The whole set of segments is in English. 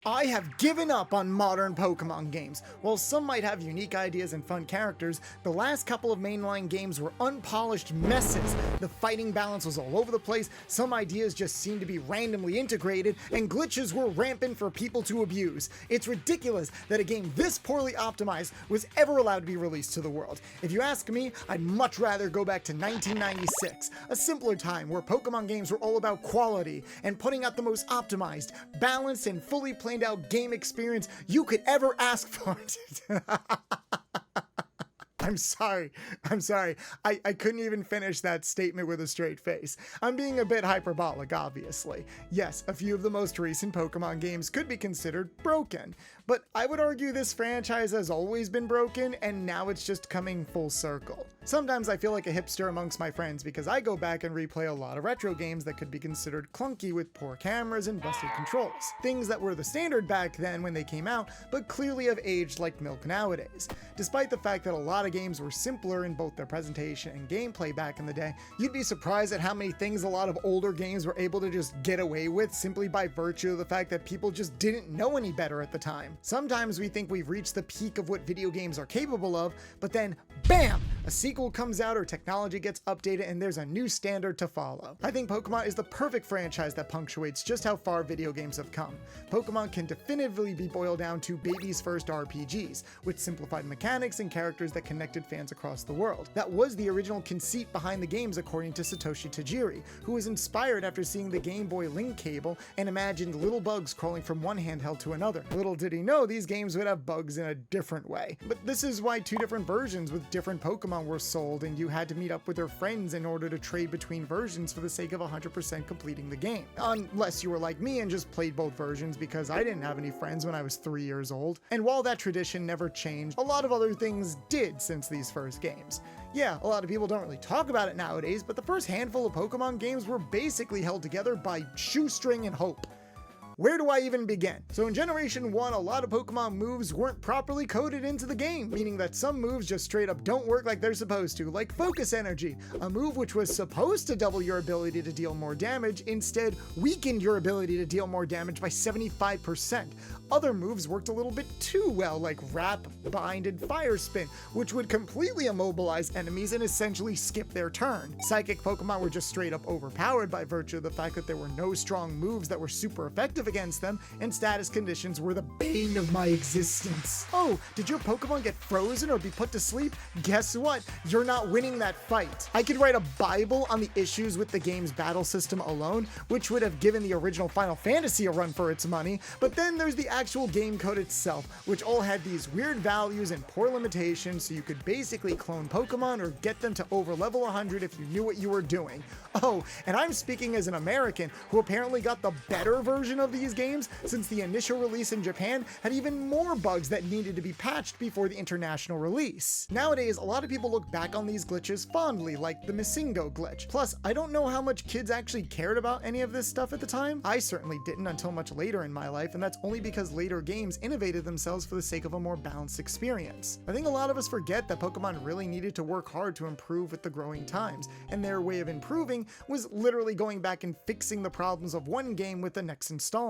I have given up on modern Pokemon games. While some might have unique ideas and fun characters, the last couple of mainline games were unpolished messes. The fighting balance was all over the place, some ideas just seemed to be randomly integrated, and glitches were rampant for people to abuse. It's ridiculous that a game this poorly optimized was ever allowed to be released to the world. If you ask me, I'd much rather go back to 1996, a simpler time where Pokemon games were all about quality and putting out the most optimized, balanced, and fully planned out game experience you could ever ask for. I'm sorry. I couldn't even finish that statement with a straight face. I'm being a bit hyperbolic, obviously. Yes, a few of the most recent Pokemon games could be considered broken, but I would argue this franchise has always been broken, and now it's just coming full circle. Sometimes I feel like a hipster amongst my friends because I go back and replay a lot of retro games that could be considered clunky with poor cameras and busted controls. Things that were the standard back then when they came out, but clearly have aged like milk nowadays. Despite the fact that a lot of games were simpler in both their presentation and gameplay back in the day, you'd be surprised at how many things a lot of older games were able to just get away with simply by virtue of the fact that people just didn't know any better at the time. Sometimes we think we've reached the peak of what video games are capable of, but then BAM! A sequel comes out or technology gets updated and there's a new standard to follow. I think Pokemon is the perfect franchise that punctuates just how far video games have come. Pokemon can definitively be boiled down to baby's first RPGs, with simplified mechanics and characters that connected fans across the world. That was the original conceit behind the games according to Satoshi Tajiri, who was inspired after seeing the Game Boy Link cable and imagined little bugs crawling from one handheld to another. Little did he know these games would have bugs in a different way. But this is why two different versions with different Pokemon were sold, and you had to meet up with your friends in order to trade between versions for the sake of 100% completing the game. Unless you were like me and just played both versions, because I didn't have any friends when I was 3 years old. And while that tradition never changed, a lot of other things did since these first games. Yeah, a lot of people don't really talk about it nowadays, but the first handful of Pokemon games were basically held together by shoestring and hope. Where do I even begin? So in Generation 1, a lot of Pokemon moves weren't properly coded into the game, meaning that some moves just straight up don't work like they're supposed to, like Focus Energy, a move which was supposed to double your ability to deal more damage, instead weakened your ability to deal more damage by 75%. Other moves worked a little bit too well, like Wrap, Bind, and Fire Spin, which would completely immobilize enemies and essentially skip their turn. Psychic Pokemon were just straight up overpowered by virtue of the fact that there were no strong moves that were super effective against them, and status conditions were the bane of my existence. Oh, did your Pokemon get frozen or be put to sleep? Guess what? You're not winning that fight. I could write a Bible on the issues with the game's battle system alone, which would have given the original Final Fantasy a run for its money, but then there's the actual game code itself, which all had these weird values and poor limitations, so you could basically clone Pokemon or get them to over level 100 if you knew what you were doing. Oh, and I'm speaking as an American who apparently got the better version of these games, since the initial release in Japan had even more bugs that needed to be patched before the international release. Nowadays, a lot of people look back on these glitches fondly, like the Missingo glitch. Plus, I don't know how much kids actually cared about any of this stuff at the time. I certainly didn't until much later in my life, and that's only because later games innovated themselves for the sake of a more balanced experience. I think a lot of us forget that Pokemon really needed to work hard to improve with the growing times, and their way of improving was literally going back and fixing the problems of one game with the next installment.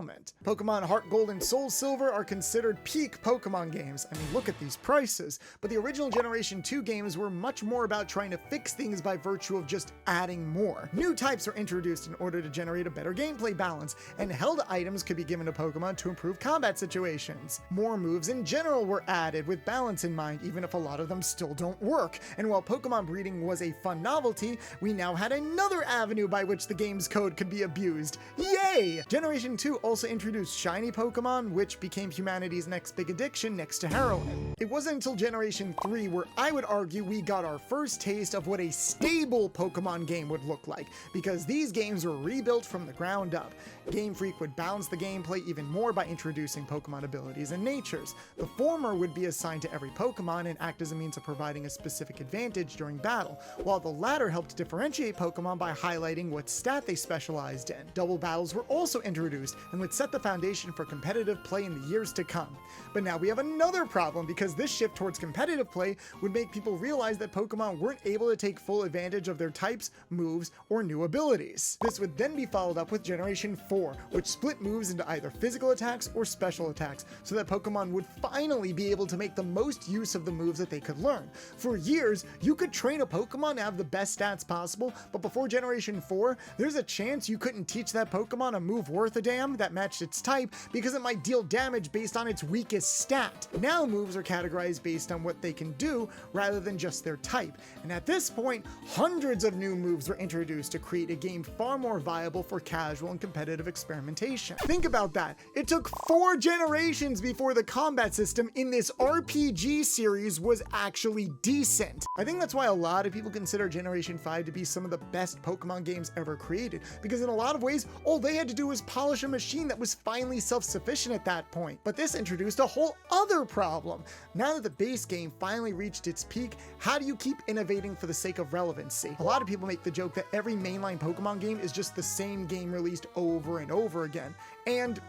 Pokemon Heart Gold and Soul Silver are considered peak Pokemon games. I mean, look at these prices. But the original Generation 2 games were much more about trying to fix things by virtue of just adding more. New types are introduced in order to generate a better gameplay balance, and held items could be given to Pokemon to improve combat situations. More moves in general were added with balance in mind, even if a lot of them still don't work. And while Pokemon breeding was a fun novelty, we now had another avenue by which the game's code could be abused. Yay! Generation 2 also introduced shiny Pokemon, which became humanity's next big addiction next to heroin. It wasn't until Generation 3 where I would argue we got our first taste of what a stable Pokemon game would look like, because these games were rebuilt from the ground up. Game Freak would balance the gameplay even more by introducing Pokemon abilities and natures. The former would be assigned to every Pokemon and act as a means of providing a specific advantage during battle, while the latter helped differentiate Pokemon by highlighting what stat they specialized in. Double battles were also introduced, and would set the foundation for competitive play in the years to come. But now we have another problem, because this shift towards competitive play would make people realize that Pokemon weren't able to take full advantage of their types, moves, or new abilities. This would then be followed up with Generation 4, which split moves into either physical attacks or special attacks, so that Pokemon would finally be able to make the most use of the moves that they could learn. For years, you could train a Pokemon to have the best stats possible, but before Generation 4, there's a chance you couldn't teach that Pokemon a move worth a damn that matched its type, because it might deal damage based on its weakest stat. Now moves are categorized based on what they can do rather than just their type, and at this point, hundreds of new moves were introduced to create a game far more viable for casual and competitive experimentation. Think about that. It took 4 generations before the combat system in this RPG series was actually decent. I think that's why a lot of people consider Generation 5 to be some of the best Pokemon games ever created, because in a lot of ways, all they had to do was polish a machine that was finally self-sufficient at that point. But this introduced a whole other problem. Now that the base game finally reached its peak, how do you keep innovating for the sake of relevancy? A lot of people make the joke that every mainline Pokemon game is just the same game released over and over again. And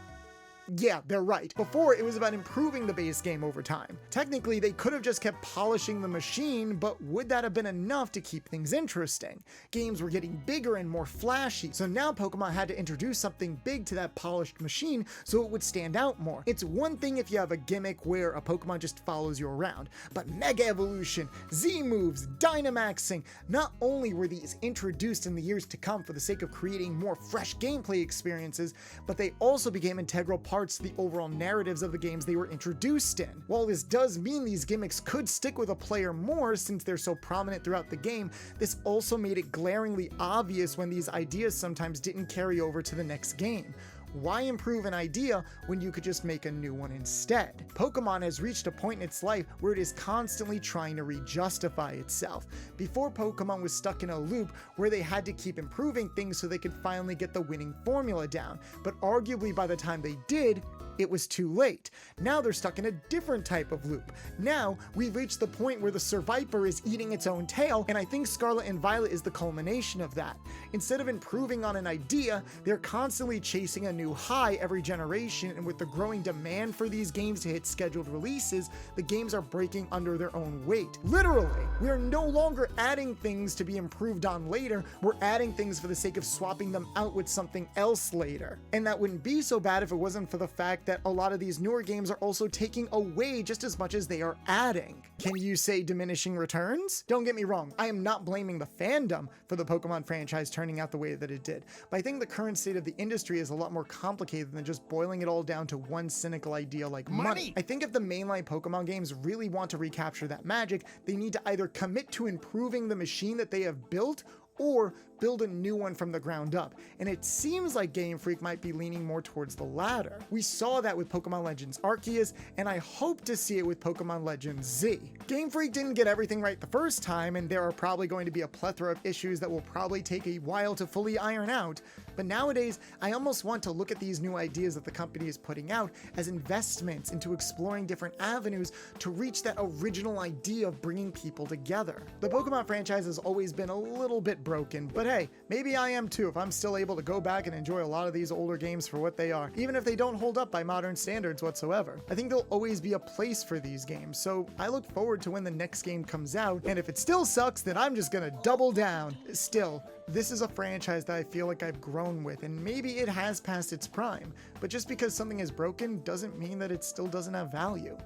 yeah, they're right. Before, it was about improving the base game over time. Technically, they could have just kept polishing the machine, but would that have been enough to keep things interesting? Games were getting bigger and more flashy, so now Pokemon had to introduce something big to that polished machine so it would stand out more. It's one thing if you have a gimmick where a Pokemon just follows you around, but Mega Evolution, Z-moves, Dynamaxing, not only were these introduced in the years to come for the sake of creating more fresh gameplay experiences, but they also became integral parts to the overall narratives of the games they were introduced in. While this does mean these gimmicks could stick with a player more since they're so prominent throughout the game, this also made it glaringly obvious when these ideas sometimes didn't carry over to the next game. Why improve an idea when you could just make a new one instead? Pokemon has reached a point in its life where it is constantly trying to re-justify itself. Before, Pokemon was stuck in a loop where they had to keep improving things so they could finally get the winning formula down, but arguably by the time they did, it was too late. Now they're stuck in a different type of loop. Now we've reached the point where the Survivor is eating its own tail, and I think Scarlet and Violet is the culmination of that. Instead of improving on an idea, they're constantly chasing a new high every generation, and with the growing demand for these games to hit scheduled releases, the games are breaking under their own weight. Literally, we are no longer adding things to be improved on later, we're adding things for the sake of swapping them out with something else later. And that wouldn't be so bad if it wasn't for the fact that a lot of these newer games are also taking away just as much as they are adding. Can you say diminishing returns? Don't get me wrong, I am not blaming the fandom for the Pokemon franchise turning out the way that it did, but I think the current state of the industry is a lot more complicated than just boiling it all down to one cynical idea like money. I think if the mainline Pokemon games really want to recapture that magic, they need to either commit to improving the machine that they have built or build a new one from the ground up, and it seems like Game Freak might be leaning more towards the latter. We saw that with Pokemon Legends Arceus, and I hope to see it with Pokemon Legends Z. Game Freak didn't get everything right the first time, and there are probably going to be a plethora of issues that will probably take a while to fully iron out, but nowadays, I almost want to look at these new ideas that the company is putting out as investments into exploring different avenues to reach that original idea of bringing people together. The Pokemon franchise has always been a little bit broken, but hey, maybe I am too if I'm still able to go back and enjoy a lot of these older games for what they are, even if they don't hold up by modern standards whatsoever. I think there'll always be a place for these games, so I look forward to when the next game comes out, and if it still sucks, then I'm just gonna double down. Still, this is a franchise that I feel like I've grown with, and maybe it has passed its prime, but just because something is broken doesn't mean that it still doesn't have value.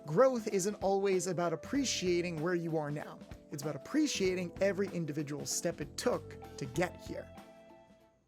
Growth isn't always about appreciating where you are now. It's about appreciating every individual step it took to get here.